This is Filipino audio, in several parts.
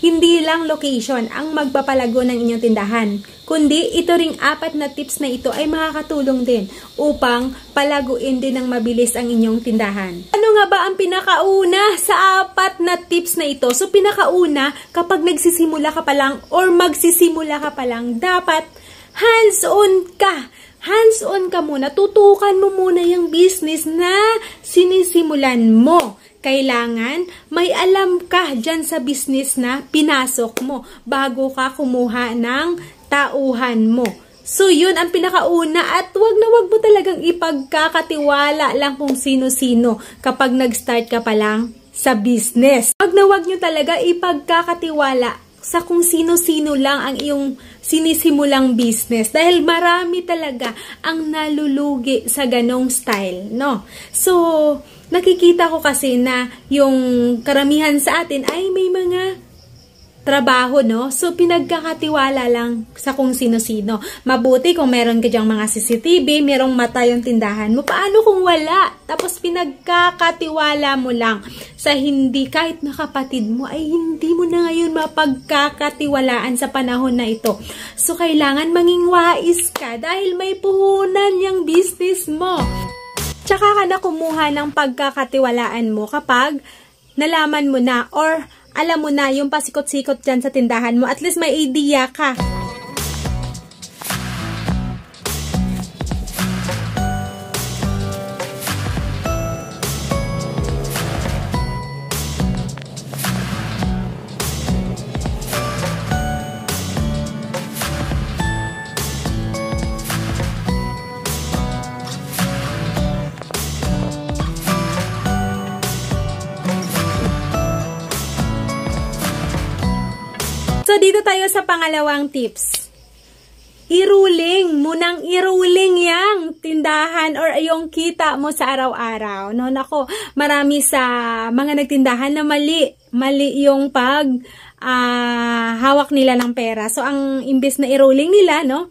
Hindi lang location ang magpapalago ng inyong tindahan, kundi ito ring 4 na tips na ito ay makakatulong din upang palaguin din ng mabilis ang inyong tindahan. Ano nga ba ang pinakauna sa 4 na tips na ito? So pinakauna, kapag nagsisimula ka pa lang or magsisimula ka pa lang, dapat hands-on ka. Hands-on ka muna. Tutukan mo muna yung business na sinisimulan mo. Kailangan may alam ka dyan sa business na pinasok mo bago ka kumuha ng tauhan mo. So, yun ang pinakauna at wag na wag mo talagang ipagkakatiwala lang kung sino-sino kapag nag-start ka pa lang sa business. Wag na wag nyo talaga ipagkakatiwala sa kung sino-sino lang ang iyong sinisimulang business dahil marami talaga ang nalulugi sa ganong style, no? So, nakikita ko kasi na yung karamihan sa atin ay may mga trabaho, no? So, pinagkakatiwala lang sa kung sino-sino. Mabuti kung meron ka dyang mga CCTV, merong mata yung tindahan mo. Paano kung wala? Tapos, pinagkakatiwala mo lang sa hindi, kahit na kapatid mo, ay hindi mo na ngayon mapagkakatiwalaan sa panahon na ito. So, kailangan manging wais ka dahil may puhunan yung business mo. Tsaka ka na kumuha ng pagkakatiwalaan mo kapag nalaman mo na or alam mo na yung pasikot-sikot dyan sa tindahan mo. At least may idea ka. So, dito tayo sa pangalawang tips. I-ruling, munang i-ruling yang tindahan or yung kita mo sa araw-araw. No, nako, marami sa mga nagtindahan na mali yung hawak nila ng pera. So, ang imbes na i-ruling nila, no,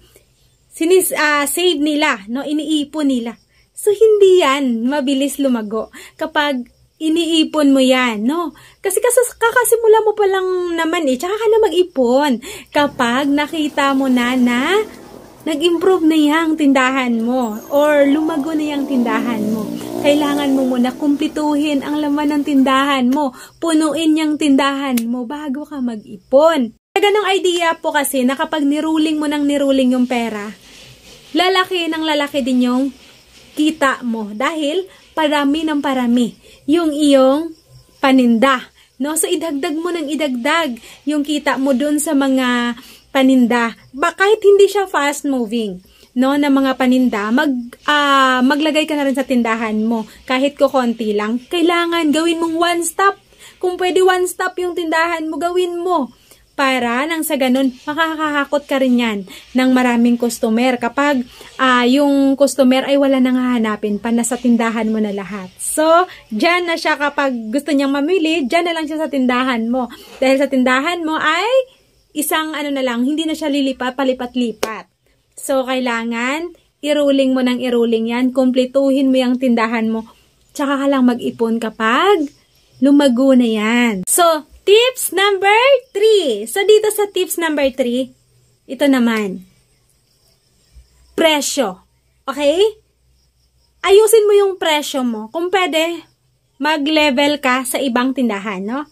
save nila, no, iniipon nila. So, hindi yan mabilis lumago kapag iniipon mo yan, no? Kasi kakasimula mo pa lang naman tsaka ka na mag-ipon. Kapag nakita mo na nag-improve na yung tindahan mo or lumago na yung tindahan mo, kailangan mo muna kumpletuhin ang laman ng tindahan mo, punuin yung tindahan mo bago ka mag-ipon. Ganong idea po kasi na kapag niruling mo ng niruling yung pera, lalaki ng lalaki din yung kita mo dahil parami ng parami yung iyong paninda, no? So, idagdag mo ng idagdag yung kita mo dun sa mga paninda. Kahit hindi siya fast moving, no, na mga paninda, maglagay ka na rin sa tindahan mo. Kahit kukonti lang, kailangan gawin mong one stop. Kung pwede one stop yung tindahan mo, gawin mo. Para nang sa ganun, makakahakot ka rin yan ng maraming customer. Kapag yung customer ay wala nang hahanapin pa, nasa tindahan mo na lahat. So, dyan na siya kapag gusto niyang mamili, dyan na lang siya sa tindahan mo. Dahil sa tindahan mo ay isang na lang, hindi na siya palipat-lipat. So, kailangan i-ruling mo ng i-ruling yan, kumpletuhin mo yung tindahan mo, tsaka ka lang mag-ipon kapag lumago na yan. So, tips number 3. So, dito sa tips number 3, ito naman. Presyo. Okay? Ayusin mo yung presyo mo. Kung pwede, mag-level ka sa ibang tindahan, no?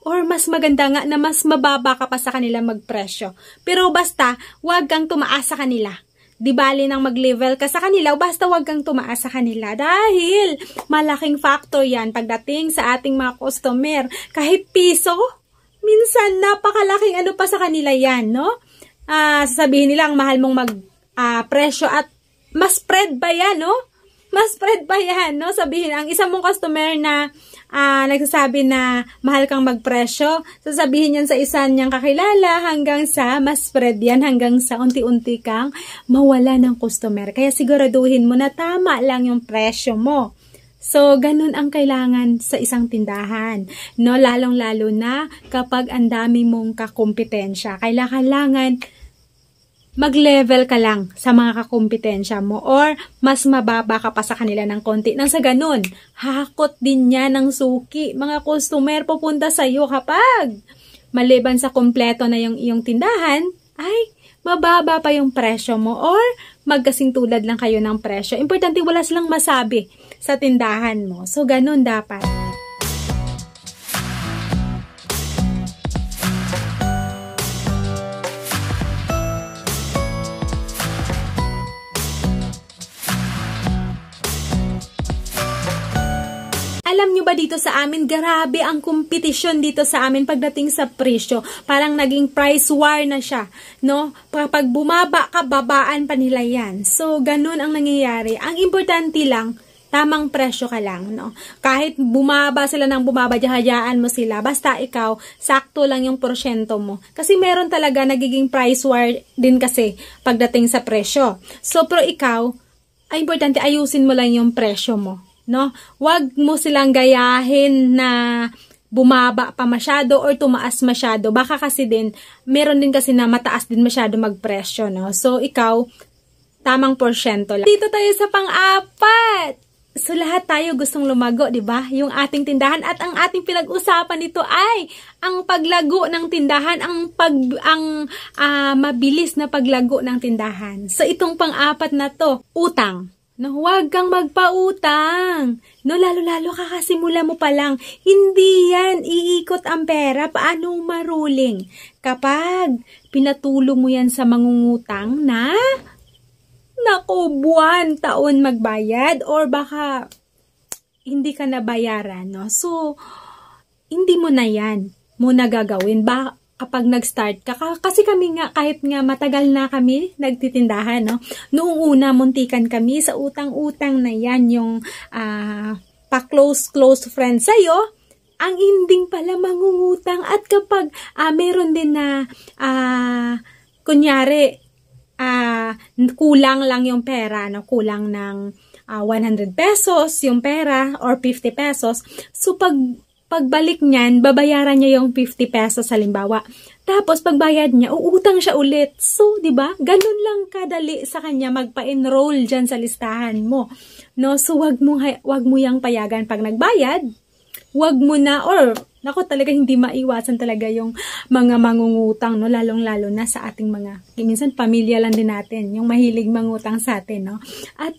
Or mas maganda nga na mas mababa ka pa sa kanila magpresyo. Pero basta, huwag kang tumaas sa kanila. Di bali nang mag-level ka sa kanila, basta wag kang tumaas sa kanila dahil malaking factor yan pagdating sa ating mga customer. Kahit piso, minsan napakalaking pa sa kanila yan, no? Sasabihin nila ang mahal mong presyo at mas spread ba yan, no? Mas spread ba yan, no? Sabihin, ang isa mong customer na nagsasabi na mahal kang magpresyo, sasabihin yan sa isa niyang kakilala hanggang sa mas spread yan, hanggang sa unti-unti kang mawala ng customer. Kaya siguraduhin mo na tama lang yung presyo mo. So, ganun ang kailangan sa isang tindahan, no? Lalong-lalo na kapag ang dami mong kakumpetensya. Kailangan mag-level ka lang sa mga kakumpetensya mo or mas mababa ka pa sa kanila ng konti. Nang sa ganun, hakot din niya ng suki. Mga customer pupunta sa iyo kapag maliban sa kompleto na yung iyong tindahan, ay mababa pa yung presyo mo or magkasing tulad lang kayo ng presyo. Importante wala silang masabi sa tindahan mo. So, ganun dapat. Alam nyo ba dito sa amin, grabe ang kompetisyon dito sa amin pagdating sa presyo. Parang naging price war na siya, no? Kapag bumaba ka, babaan pa nila yan. So, ganun ang nangyayari. Ang importante lang, tamang presyo ka lang, no? Kahit bumaba sila ng bumaba, hayaan mo sila. Basta ikaw, sakto lang yung porsyento mo. Kasi meron talaga nagiging price war din kasi pagdating sa presyo. So, pero ikaw, ay importante ayusin mo lang yung presyo mo. No? Wag mo silang gayahin na bumaba pa masyado or tumaas masyado. Baka kasi din, meron din kasi na mataas din masyado magpresyo, no? So, ikaw, tamang porsyento lang. Dito tayo sa pang-apat. So, lahat tayo gustong lumago, di ba? Yung ating tindahan at ang ating pinag-usapan dito ay ang paglago ng tindahan, ang mabilis na paglago ng tindahan. So, itong pang-apat na to, utang. No, huwag kang magpautang. No, lalo-lalo kakasimula mo pa lang. Hindi yan iikot ang pera. Paano maruling? Kapag pinatulo mo yan sa mangungutang na, naku, buwan, taon magbayad, or baka hindi ka nabayaran, no? So, hindi mo na yan muna gagawin. Kapag nag-start ka, kasi kami nga, kahit nga matagal na kami nagtitindahan, no? Noong una, muntikan kami sa utang-utang na yan, yung pa-close friend sa'yo, ang ending pala mangungutang. At kapag meron din na, kunyari, kulang lang yung pera, no? Kulang ng 100 pesos yung pera or 50 pesos. So, pagbalik niyan, babayaran niya yung 50 pesos halimbawa. Tapos, pagbayad niya, uutang siya ulit. So, di ba? Ganun lang kadali sa kanya magpa-enroll dyan sa listahan mo. No? So, wag mo yang payagan pag nagbayad. Wag mo na, or, naku, talaga hindi maiwasan talaga yung mga mangungutang, no? Lalong-lalo na sa ating minsan pamilya lang din natin, yung mahilig mangutang sa atin, no? At,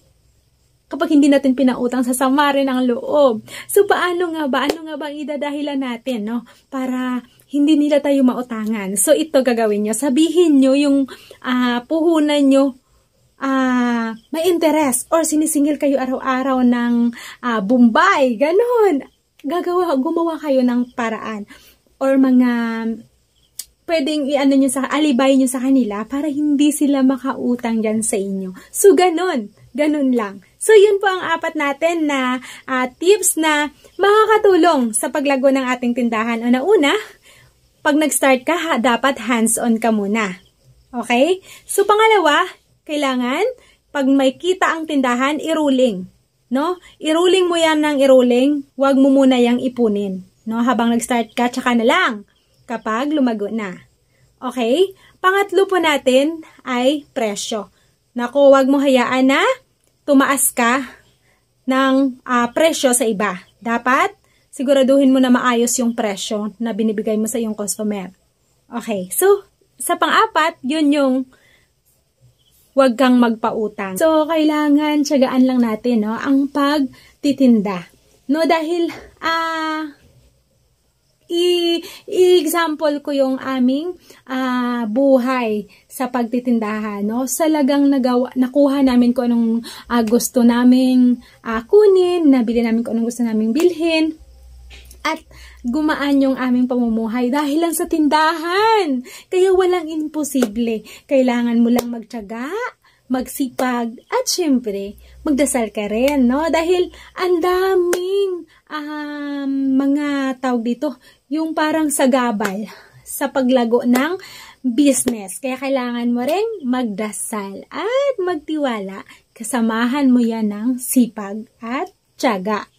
kapag hindi natin pinautang, sasama rin ang loob. So, paano nga ba? Ano nga ba ang idadahilan natin, no? Para hindi nila tayo mautangan. So, ito gagawin nyo. Sabihin nyo yung puhunan nyo may interest or sinisingil kayo araw-araw ng Bombay. Ganon. Gumawa kayo ng paraan or mga pwedeng alibay nyo sa kanila para hindi sila makautang dyan sa inyo. So, ganon. Ganon lang. So, yun po ang apat natin na tips na makakatulong sa paglago ng ating tindahan. Una, pag nag-start ka, dapat hands-on ka muna. Okay? So, pangalawa, kailangan, pag may kita ang tindahan, i-ruling. No? I-ruling mo yan ng i-ruling, huwag mo muna yang ipunin. No? Habang nag-start ka, tsaka na lang kapag lumago na. Okay? Pangatlo po natin ay presyo. Naku, huwag mo hayaan na tumaas ka ng presyo sa iba. Dapat, siguraduhin mo na maayos yung presyo na binibigay mo sa iyong customer. Okay, so, sa pang-apat, yun yung huwag kang magpautang. So, kailangan tiyagaan lang natin, no, ang pagtitinda. No, dahil, i-example ko yung aming buhay sa pagtitindahan, no? Salagang nakuha namin kung anong gusto naming kunin, nabili namin kung anong gusto naming bilhin, at gumaan yung aming pamumuhay dahil lang sa tindahan. Kaya walang imposible. Kailangan mo lang magtiyaga, magsipag, at syempre, magdasal ka rin, no? Dahil ang daming mga tawag dito, yung parang sagabal sa paglago ng business. Kaya kailangan mo rin magdasal at magtiwala. Kasamahan mo yan ng sipag at tiyaga.